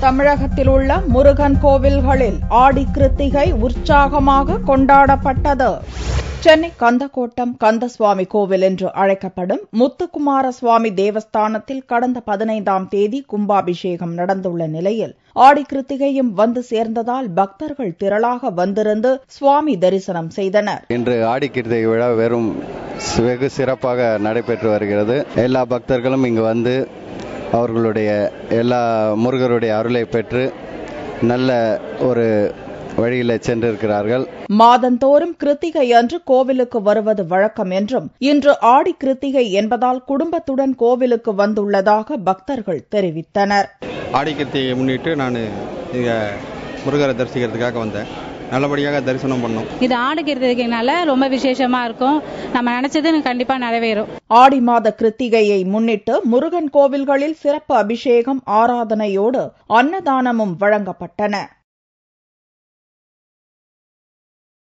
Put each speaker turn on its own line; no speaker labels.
தமிழகத்தில் உள்ள முருகன் கோவில்களில் ஆடி கிருத்திகை உற்சாகமாக கொண்டாடப்பட்டது. சென்னை கந்தக்கோட்டம் கந்தசுவாமி கோவில் என்று அழைக்கப்படும் முத்துக்குமார சுவாமி தேவஸ்தானத்தில் கடந்த 15ஆம் தேதி கும்பாபிஷேகம் நடந்துள்ள நிலையில் ஆடி கிருத்திகையும் வந்து சேர்ந்ததால் பக்தர்கள் திரளாக வந்திருந்து சுவாமி தரிசனம் செய்தனர்.
இன்று ஆடி கிருத்திகை விழா வெகு சிறப்பாக நடைபெற்று வருகிறது. எல்லா பக்தர்களும் இங்கு வந்து அவர்களுடைய எல்லா முருகருடைய அருளை பெற்று நல்ல ஒரு வழியில் சென்றிருக்கிறார்கள்.
மாதந்தோறும் கிருத்திகை அன்று கோவிலுக்கு வருவது வழக்கம் என்றும் இன்று ஆடி கிருத்திகை என்பதால் குடும்பத்துடன் கோவிலுக்கு வந்துள்ளதாக பக்தர்கள் தெரிவித்தனர்.
ஆடி கிருத்திகையை முன்னிட்டு நான் இங்க முருகரை தரிசிக்கிறதுக்காக வந்தேன். நல்லபடியாக தரிசனம் பண்ணோம்.
இது ஆடி கிருத்திகைனால ரொம்ப விசேஷமா இருக்கும். நம்ம நினைச்சது கண்டிப்பா நிறைவேறும்.
ஆடி மாத கிருத்திகையை முன்னிட்டு முருகன் கோவில்களில் சிறப்பு அபிஷேகம் ஆராதனையோடு அன்னதானமும் வழங்கப்பட்டன.